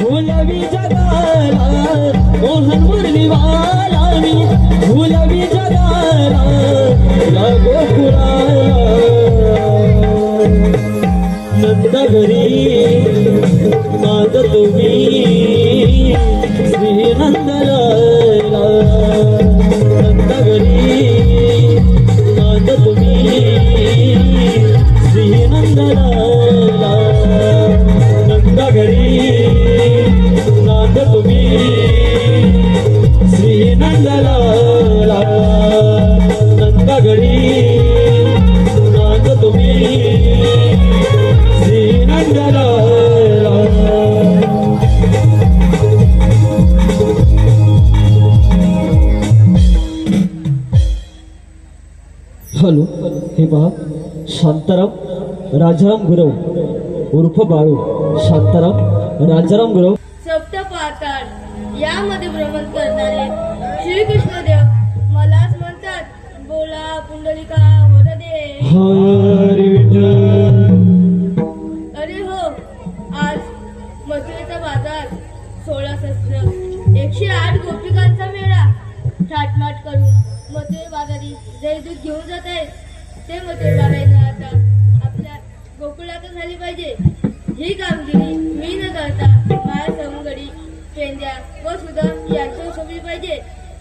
फुलवी जगाला मोहन मुरलीवाला मी फुलवी जगाला या गोकुळाला नंद घरी नाद तुम्ही श्री नंदलाला नंद घरी नाद तुम्ही श्री नंदलाला नंद घरी नाद तुम्ही श्री नंदलाला नंद घरी नाद तुम्ही श्री नंदलाला हॅलो हे पहा शांताराम राजाराम गुरव उर्फ बाळू शांताराम राजाराम गुरव सप्त पाताळ यामध्ये भ्रमण करणारे श्रीकृष्णदेव मलाच म्हणतात बोला पुंडलिका वरदे हरी विठ्ठल. अरे हो आज मथुरेचा बाजार 16 शस्त्र 108 गोपिकांचा मेळा थाटमाट करून मथुरे बाजारी जे दूध घेऊन जात आहेत ते मथुरे बाजारी आता आपल्या गोकुळात झाली पाहिजे ही कामगिरी मी न करता माझ्या समगडी पेंद्या व सुद्धा यांच्यावर सोपली पाहिजे.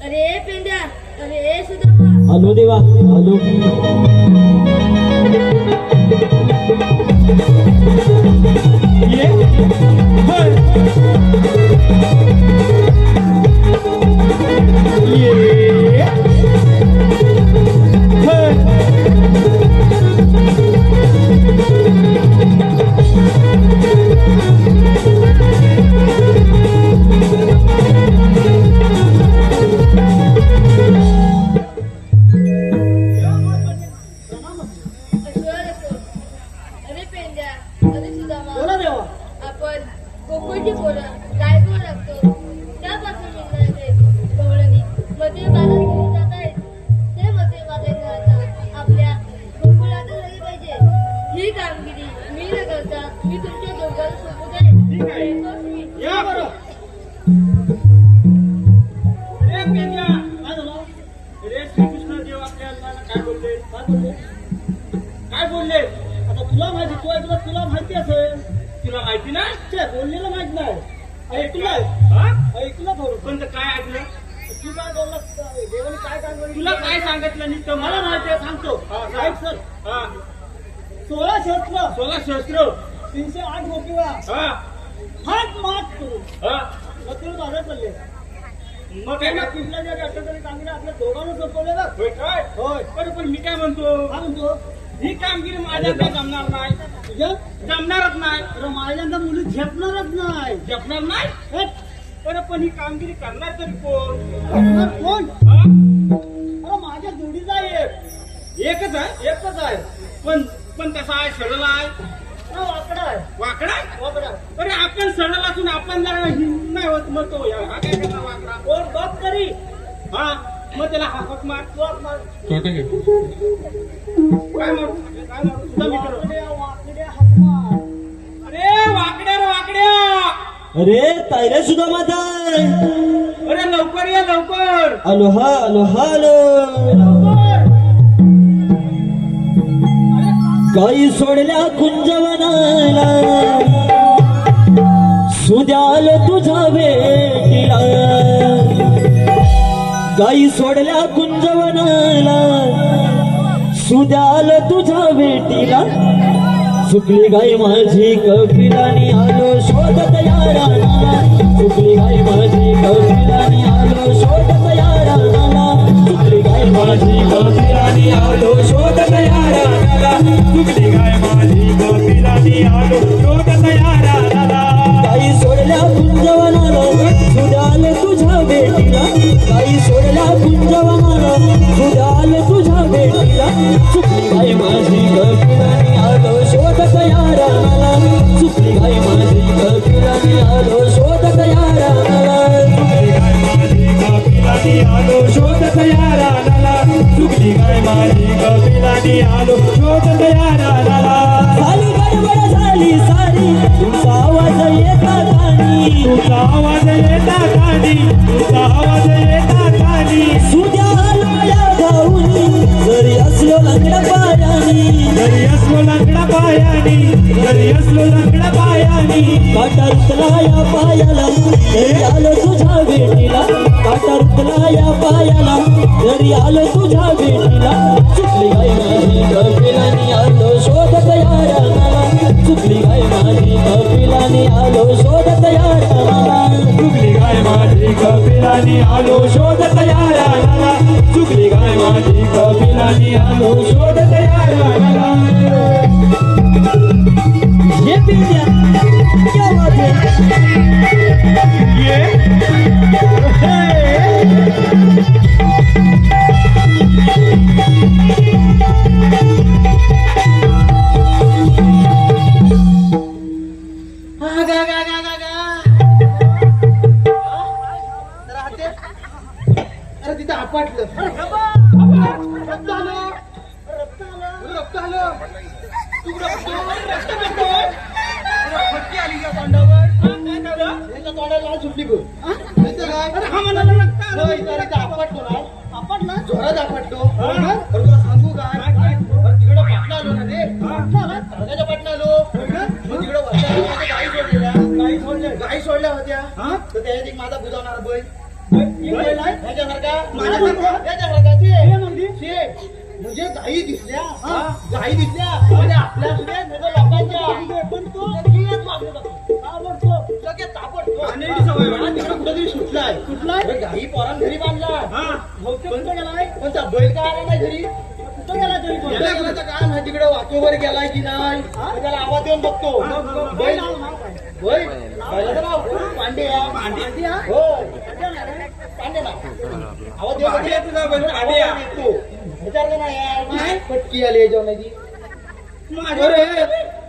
अरे पेंद्या अरे सुद्धा आलो देवा आलो ये हर ये हर अरे पेंद्या अरे सुद्धा आपण गोकुळची पोरं काय करू लागतो त्यापासून मिळणारे गवळणी मते बाजार घेऊन जात आहेत ते मते बाजार आता आपल्या गोकुळात झाली पाहिजे ही कामगिरी मी न करता मी तुमच्या दोघांना सोबत आहे. श्रीकृष्णदेव आपल्याला काय बोलले आता तुला माहिती तुला माहिती असेल तुला माहिती नाही ते बोललेलं माहित नाही ऐकलं थोडं पण काय ऐकलं तू काय बोलला देवाने काय तुला काय सांगितलं नाही तर मला माहिती आहे सांगतो ऐक सर 16 शस्त्र 308 गोपिका हात मात करू मग तुम्ही बाजार पडले मग काय कुठल्या जरी असं तरी कामगिरी आपल्या दोघांना सोपवले ना काय होय पण मी काय म्हणतो ही कामगिरी माझ्या काही जमणार नाही जमणारच नाही माझ्यांना मुली झेपणार नाही पण ही कामगिरी करणार तरी कोण अरे माझ्या जोडीचा एकच आहे पण तसा आहे सरळ आहे वाकडा अरे आपण सरळ असून आपण जरा नाही होत मग तो काय करणार वाकडा कोण बघ तरी मग त्याला हाकत मार काय मारू तुझा मित्र अरे वाकड्या अरे तायरे सुद्धा माता अरे लवकर या लवकर आलो आलो गाई सोडल्या कुंजवनाला सुद्याल तुझ्या भेटीला गाई सोडल्या कुंजवनाला सुद्याल तुझ्या भेटीला चुकली गाई माझी कपिलानी आलो शोधत याराला चुकली गाई माझी कपिलानी आलो शोधत याराला चुकली गाई माझी कपिलानी आलो शोधत याराला चुकली गाय माझी कपिलानी आलो शोधत याराला गाई सोडल्या कुंजवनाला सुद्याल तुझ्या भेटीला गाई सोडल्या कुंजवनाला सुद्याल तुझ्या भेटीला चुकली गाई माझी कपिलानी आलो शोधत याराला चुकली गाई माझी कपिलानी आलो शोधत याराला चुकली गाय माझी कपिलानी आलो शोधत याराला चुकली गाय माझी कपिलानी आलो शोधत याराला झाली गडबड झाली सारी तुमचा आवाज येता पायानी तुझा आवाज येता कानी तुझा आवाज येता कानी सुद्या आलोया धावून जरी असलो लंगड्या पायानी घरी असलो लंगडा पायानी घरी असलो लंगडा पायानी काटा रुतला या पायाला जरी आलो तुझ्या भेटीला काटा रुतला या पायाला जरी आलो तुझ्या भेटीला चुकली गाय माझी कपिलानी आलो शोधत या रानाला चुकली गाय माझी कपिलानी आलो शोधत या रानाला चुकली गाय माझी कपिलानी आलो शोधत या रानाला चुकली गाय माझी कपिलानी आलो शोधत या रानाला ये पिंड्या क्या बात है अरे तिथं आपटलं रक्त आलं रक्त आलं तू फटकी आली का तोंडावर त्याच्या तोंडाला लाल सुटली गो आपटलो ना आपटला जोरात आपटलो तुला सांगू काय तिकडं पाटणा आलो ना रे तडकाच्या पाटणा आलो मग तिकडं गाई सोडल्या होत्या तर त्याच्यात एक माझा बुजावणारा बैल म्हणजे गाई दिसल्या म्हणजे आपल्या सुद्धा लोकांच्या कुठेतरी सुटलाय गाई पोरान घरी बांधला पण त्या बैल काय आला नाही घरी कुठं गेला तरी काय माहिती तिकडे वाचोवर गेलाय की नाही त्याला आवाज देऊन बघतो बैल बैल बैलाचं नाव पांड्या हो पांड्या ना आवाज देऊन येतो विचारलं ना यार फटकी आली जेवणाची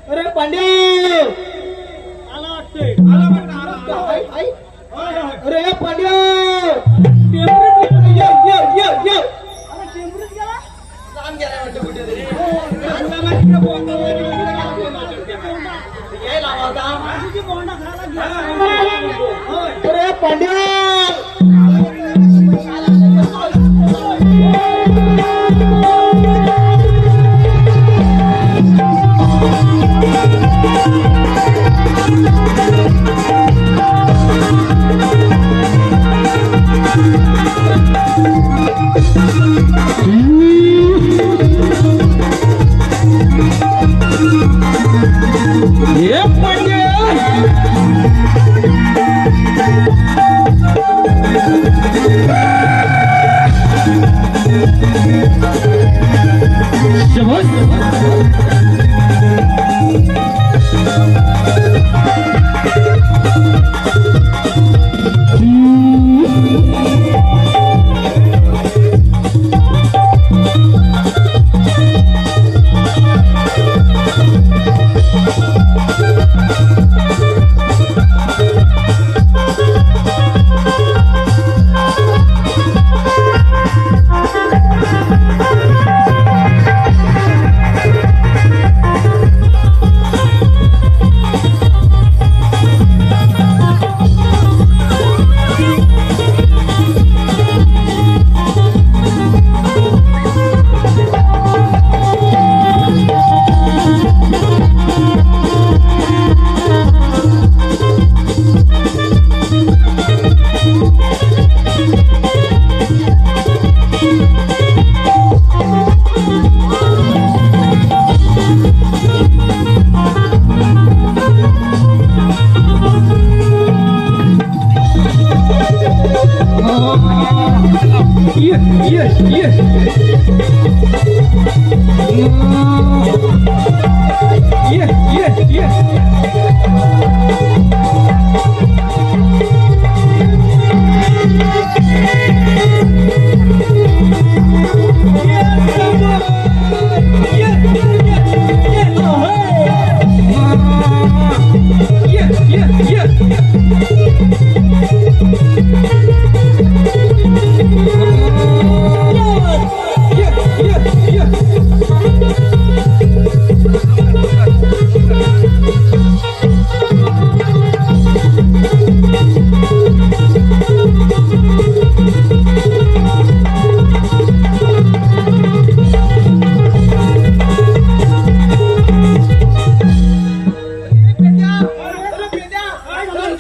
अरे पांडे आला वाटतोय अरे पांड्या लांब गेला वाटतं कुठेतरी अरे पांड्या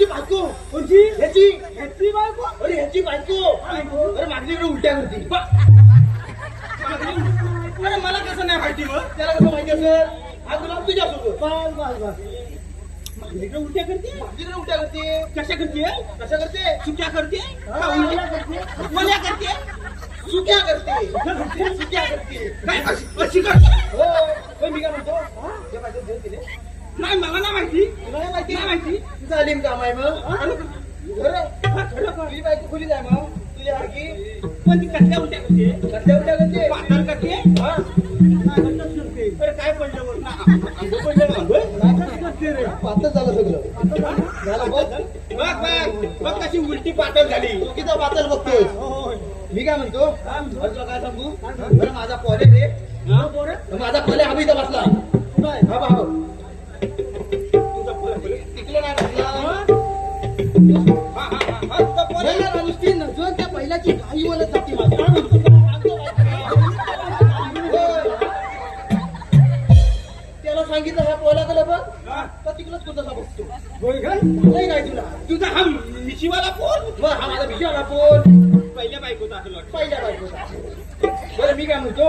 ह्याची बायको कोणची ह्याची बायको अरे ह्याची बायको अरे मागणीकडे उलट्या करते अरे मला कसं नाही माहिती मग त्याला कसं माहिती असेल हा तुला तुझ्यासोबत मागणीकडे उलट्या करते कशा करते चुक्या करते मल्या करते सुक्या करते काय अशी करते हो मी काय म्हणतो त्या बायको घेऊन गेले नाही मला नाही माहिती तुला नाही माहिती तुझं अलीम काम आहे मग तुझी बायको खुली जाय मग तुझ्या सारखी पण ती कसल्या उलट्या करते पातळ करते अरे काय पडलं पातळ झालं सगळं झालं बघ कशी उलटी पातळ झाली चुकीचा पातळ बघतोय मी काय म्हणतो तुला काय सांगू बरं माझा पोरे रे माझा पोरे हा इथं बसला हा तिकडे नाही बसला नुसती नजर त्या पहिल्याची काही बोलत जाते माझी त्याला सांगितलं ह्या पोला गेलं बघ तर तिकडच कुठं बघतो नाही काय तुझा हा मिशीवाला फोन मग हा माझा मिशीवाला फोन पहिल्या बायकोचा बरं मी काय म्हणतो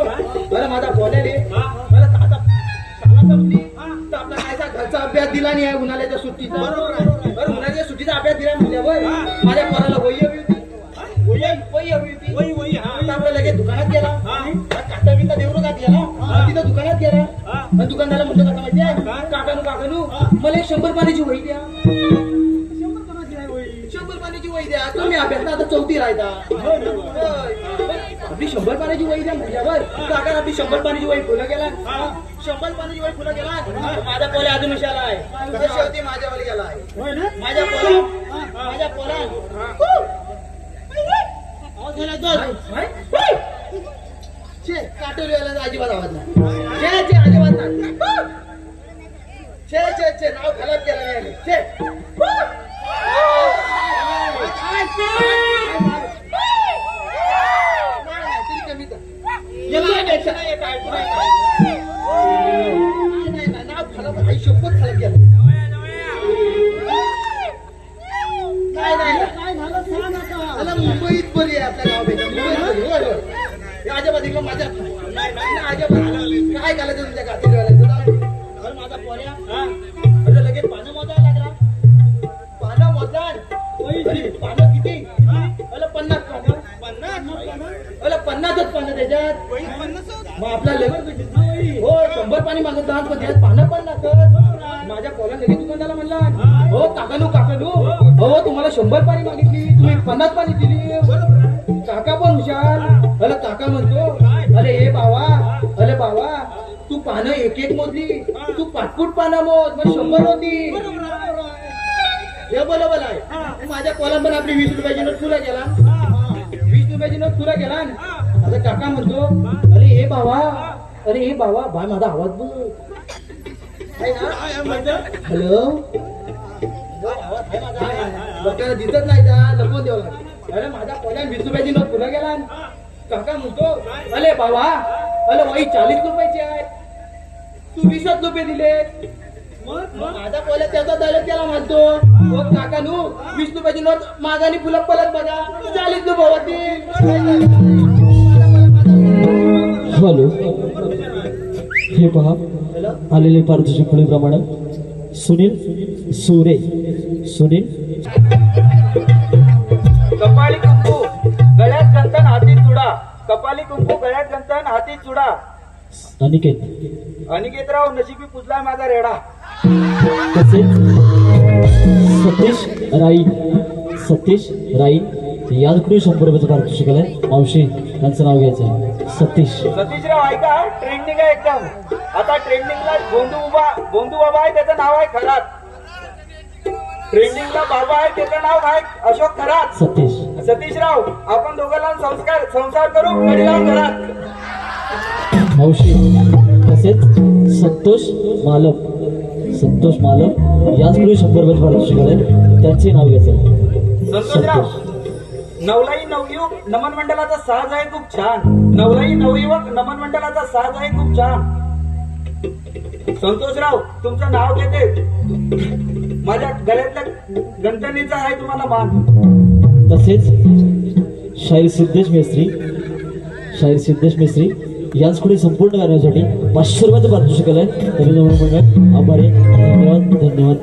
बरं माझा बोला रे मला आता तर आपला कायचा घरचा अभ्यास दिला नाही आहे उन्हाळ्याच्या सुट्टीचा बरं उन्हाळ्याच्या सुट्टीचा अभ्यास दिला म्हटल्यावर माझ्या पोराला वही हवी होती आता आपला लगेच दुकानात गेला काटा बिंदा देऊ नका गेला तिथं दुकानात गेला आणि दुकानदाराला म्हणतो कसं माहिती आहे काकानू मला एक 100 पाण्याची वही द्या 100 पाण्याची वही द्या तुम्ही अभ्यास आता 4थी राहता आपली 100 पाण्याची वही द्या म्हटल्यावर काका आपली 100 पाण्याची वही फुलं गेला 100 पाण्याची वही फुलं गेला माझा पोला अजून विषयाला आहे शेवटी माझ्यावाली गेला आहे माझ्या पोला काटोरीवाला अजिबात आवाज नाही अजिबात नाही नाव खराब केलं नाव खराब आई शपथ खराब केलं मुंबईत बरी आहे आपल्या गावापेक्षा मुंबईत अजिबात इकडं माझ्या काय घालायचं तुमच्या काठीवाल्याचं माझा पोऱ्या अरे लगेच पानं मोजायला लागला पानं पानं किती 50 50च पानं त्याच्यात मग आपला लगेच हो 100 पाणी मागतात पण त्यात पानं पण लागतात माझ्या पोरा लगेच दुकानदाराला म्हणला हो काकानू हो तुम्हाला 100 पाणी मागितली तुम्ही 50 पाणी दिली काका पण हुशार काका म्हणतो अरे बाबा तू पानं एक मोजली तू पाटपूट पानं मोज मग 100 होती हे बरोबर आहे माझ्या पोला पण आपली 20 रुपयाची नोट तुला गेला 20 रुपयाची नोट तुला गेला आता काका म्हणतो अरे हे बाबा भाई माझा आवाज बघ हॅलो डॉक्टर दिसत नाही का लपवून द्यावं लागेल अरे माझ्या पोल्या 20 रुपयाची नोट तुला गेला काका म्हणतो अरे बाबा वही 40 रुपयाची आहे तू 20 रुपये दिले माझा पोल्या त्याचा डायलॉग त्याला म्हणतो हो काकानू 20 रुपयाची नोट मागानी फुलं पलत बघा 40 रुपये होती हॅलो हे पहा आलेले पारितोषिक प्रमाणे सुनील कपाळी कुंकू गळ्यात गंतन हाती चुडा कपाली कुंकू गळ्यात गंतन हाती चुडा अनिकेतराव नशिबी पुजला माझा रेडा तसेच सतीश राईन याचकडे 100 रुपयाचं पारितोषिक आलंय मावशी त्यांचं नाव घ्यायचं सतीशराव ऐका ट्रेंडिंग आहे एकदम आता ट्रेंडिंगला गोंदू बाबा आहे त्याचं नाव आहे खरात ट्रेंडिंगला बाबा आहे त्याचं नाव आहे अशोक खरात सतीशराव आपण दोघांना संसार करू कडी लावून घरात मावशी तसेच संतोष मालक याचकडे 100 रुपयाचं पारितोषिक आलंय त्यांचे नाव घ्यायचं संतोषराव नवलाई नवयुवक नमन मंडळाचा साज आहे खूप छान नवलाई नवयुवक नमन मंडळाचा साज आहे खूप छान संतोषराव तुमचं नाव घेते. माझ्या गळ्यातल्या गणपतीचा आहे तुम्हाला मान. तसेच शाहीर सिद्धेश मेस्त्री यांचकडे संपूर्ण कार्यासाठी 500 रुपयाचं पारितोषिक आलंय. तरी जवळ मंडळ आभारी. धन्यवाद.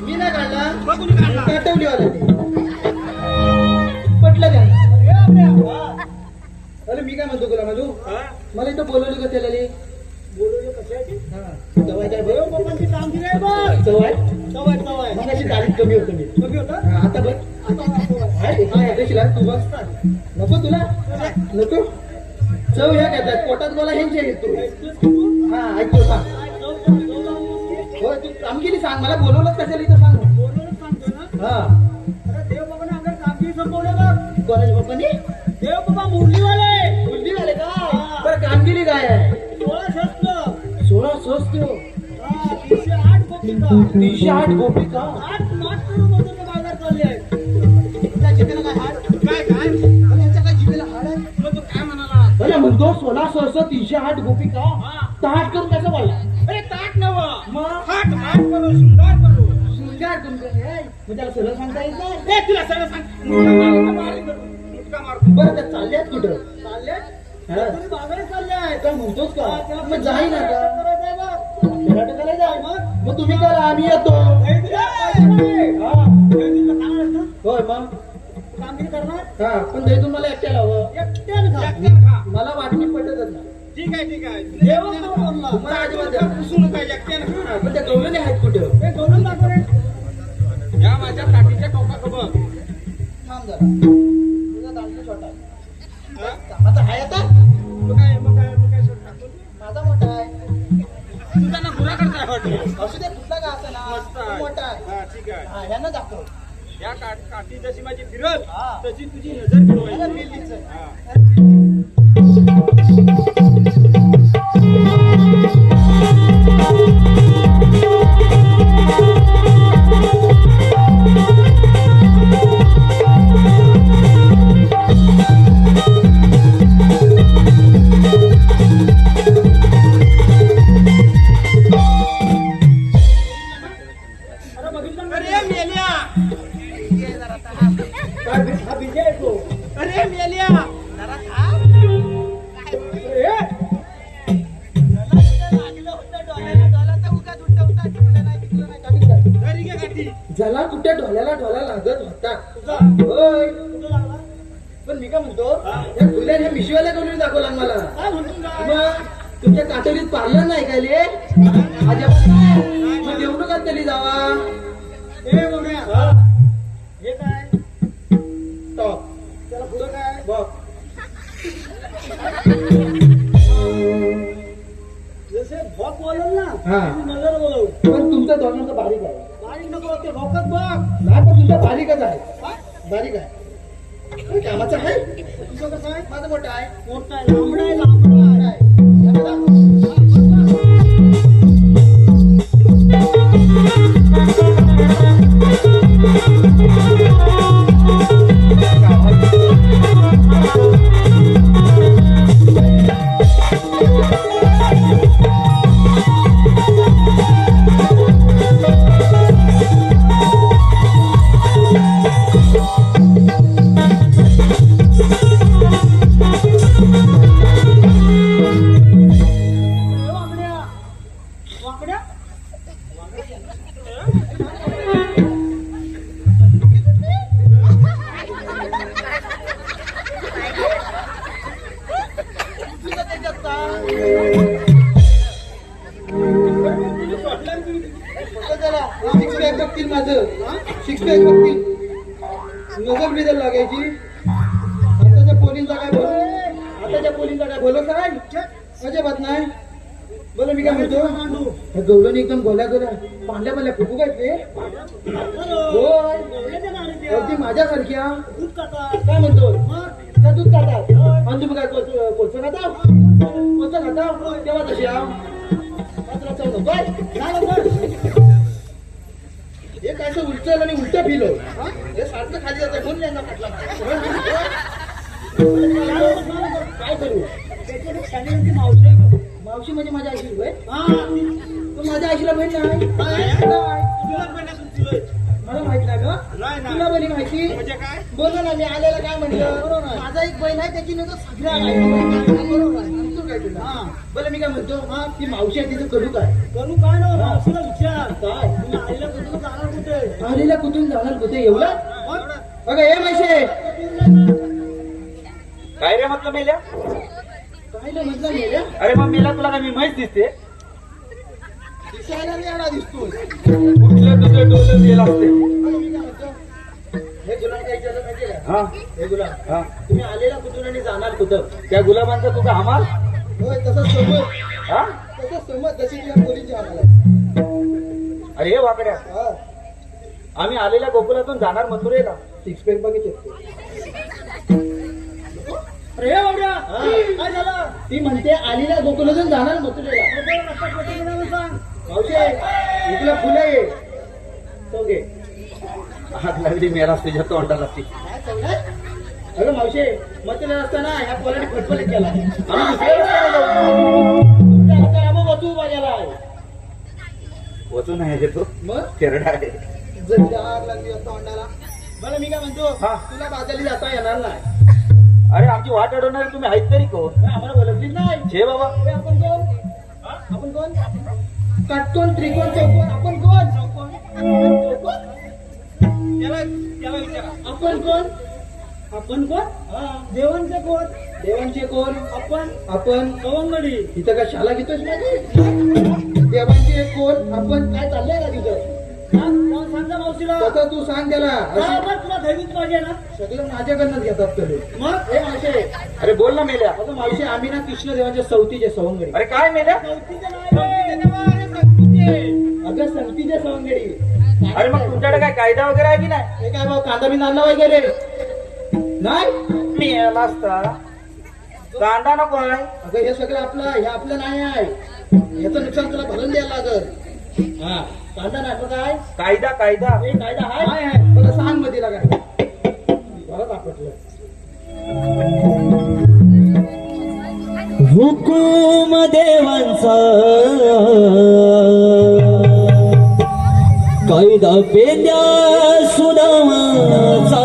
मी नाही काढला काटवली वाला पटलं काय अरे मी काय म्हणतो तुला मधू मला इथं बोलवलं का त्याला बोलवलं कशासाठी सवय काय बघ कामगिरी आहे बघ सवय मग अशी तारीख कमी होतं आता बघ तू बघ नको तुला नको चव ह्या घेतात पोटात मला ह्यांच्या येतो हा ऐकतो सांग हो तू कामगिरी सांग मला बोलवलं कशाला इथं सांग हा देव बाबाने आमच्या कामगिरी संपवलं बघ कोणाच्या बाबांनी देव बाबा मुरलीवाले का बरं कामगिरी काय आहे 16 शस्त्र 308 गोपिका 8 करोड मजुर बाजार चालले आहेत त्या जिभेला काय यांच्या काय जिभेला हाड आहे तू काय म्हणाला अरे म्हणतो 16 शस्त्र 308 गोपिका ताट करून कसं बोलला अरे ताट नव मग हाट करू शृंगार करून त्याला सरळ सांगता येत नाही तुला सरळ सांग बरं त्या चालल्यात कुठं चालल्यात बाजारात चालल्यात काय म्हणतोस का मग जाई ना मग तुम्ही करा आम्ही येतो होय मग कामगिरी करणार हा पण दही तुम्हाला एकट्याला हवं मला वाटणी पटतच ना ठीक आहे तुम्हाला अजिबात पण त्या गवळणी आहेत कुठं ते गवळण दाखव या माझ्या काठीच्या टोका खबर थांब जरा तुझा दांडू छोटा आता हाय आता मग काय माझा मोठा आहे तुझा ना गुरा करता असू दे कुठला का असं ना मोठा आहे ठीक आहे हा ह्यांना दाखव या काठी जशी माझी फिरल तशी तुझी नजर झाला कुठे ढोल्याला लागत होता होय पण मी काय म्हणतो या फुल्या ह्या मिशवाल्या करून दाखवला मला मग तुमच्या कातडीत पार्लर नाही काय ले अजिबात नाही मग देऊ नका तरी जावा हे बघूया हे काय टॉप त्याला पुढं काय बघ जसे बॉक बोलल ना नजर बोलव पण तुमचा दोघांचा बारीक आहे बारीक नको ते भोकत बघ नाही पण तुमचा बारीकच आहे बारीक आहे कामाचं आहे तुझं कसं आहे माझं मोठं आहे मोठं आहे लांबडा आहे सिक्स पॅक बघतील नजर बिजर लागायची आताच्या पोलींचा काय बोलत काय अजिबात नाही बोला मी काय म्हणतो गवळण एकदम गोल्या गोल्या पांढऱ्या फुकू काय ते होय अगदी माझ्यासारख्या काय म्हणतो त्या दूध खातात आणि तुम्ही काय कोणचं खाता तेव्हा तशी हे काय असं उलटल आणि उलट फिरव हे सारखं खाली जातं म्हणून यांना फाटला काय करू त्याच्याकडे मावशी आहे बघ. मावशी म्हणजे माझ्या आईची होय तू माझ्या आईला बहीण नाही मला माहित नाही का तुला बरी माहिती बोल ना मी आलेला काय म्हणलं माझा एक बहीण आहे त्याची नंतर सगळ्या बरोबर सांगतो काय तुला बरं मी काय म्हणतो ती मावशी आहे तिथं करू काय ना मावशीला विचार काय तुम्ही आईला कुठून जाणार कुठे आईला कुठून जाणार कुठे एवढं बघा हे मावशी काय रे म्हटलं मेल्या काय ना म्हटलं गेल्या अरे मग मेला तुला काय मी म्हैस दिसते दिसायला नाही आला दिसतोय कुठलं तुझं डोलं गेला असते हे गुलाब काय विचारलं माहिती आहे का हा हे गुलाब हा तुम्ही आलेला कुठून आणि जाणार कुठं त्या गुलाबांचा तुझा हमाल होय तसं समज हा तसं समज जशी तुझ्या मुलीची आम्हाला अरे हे वाकड्या हा आम्ही आलेल्या गोकुलातून जाणार मथुरेला सिक्स पॅक बघितलं अरे हे वाकड्या काय झालं ती म्हणते आलीला गोकुलातून जाणार मथुरेला मावशी इकडे फुलं ये चौघे हात लागली मेला तुझ्या तोंडाला ती अगं मावशी मथुरेला असताना ह्या पोराने फटफट केला आम्ही दुसऱ्या रस्त्याने जाऊ. तुमच्या हाताला मग वतू माझ्याला आहे वचू नाही तो मग खेरडा आहे जर आग लागली तोंडाला बरं मी काय म्हणतो हा. तुला बाजारी जाता येणार नाही अरे आमची वाट अडवणारे तुम्ही आहेत तरी कोण आम्हाला बोलतलीच नाही छे बाबा अरे आपण कोण आपण कोण काटकोण त्रिकोण चौकोन आपण कोण चौकोन? त्याला विचारा आपण कोण आपण कोण देवांचे कोण देवांचे कोण आपण सवंगडी इथं का शाला घेतोस माझी देवांचे कोण आपण काय चाललंय का तिथं सांगा मावशीला तसं तू सांग त्याला तुला धैर्यच पाहिजे ना सगळं माझ्याकडनंच घेतात तरी मग हे मावशे अरे बोल ना मेल्या अगं मावशी आम्ही ना कृष्ण देवांच्या सवतीचे सवंगडी अरे काय मेल्या अगं संगतीचे सवंगडी अरे मग तुमच्याकडे काय कायदा वगैरे आहे की नाही हे काय भाऊ कांदा बी आणला वगैरे नाही मी याला असता कांदा नको आहे अगं हे सगळं आपलं हे आपलं नाही आहे याचं नुकसान तुला भरून द्यायला लागल हा कांदा नाही मग काय कायदा कायदा हे कायदा आहे मला सांग मग तिला काय बरंच आपटलं हुकूम देवांचा कायदा पेंद्या सुदामाचा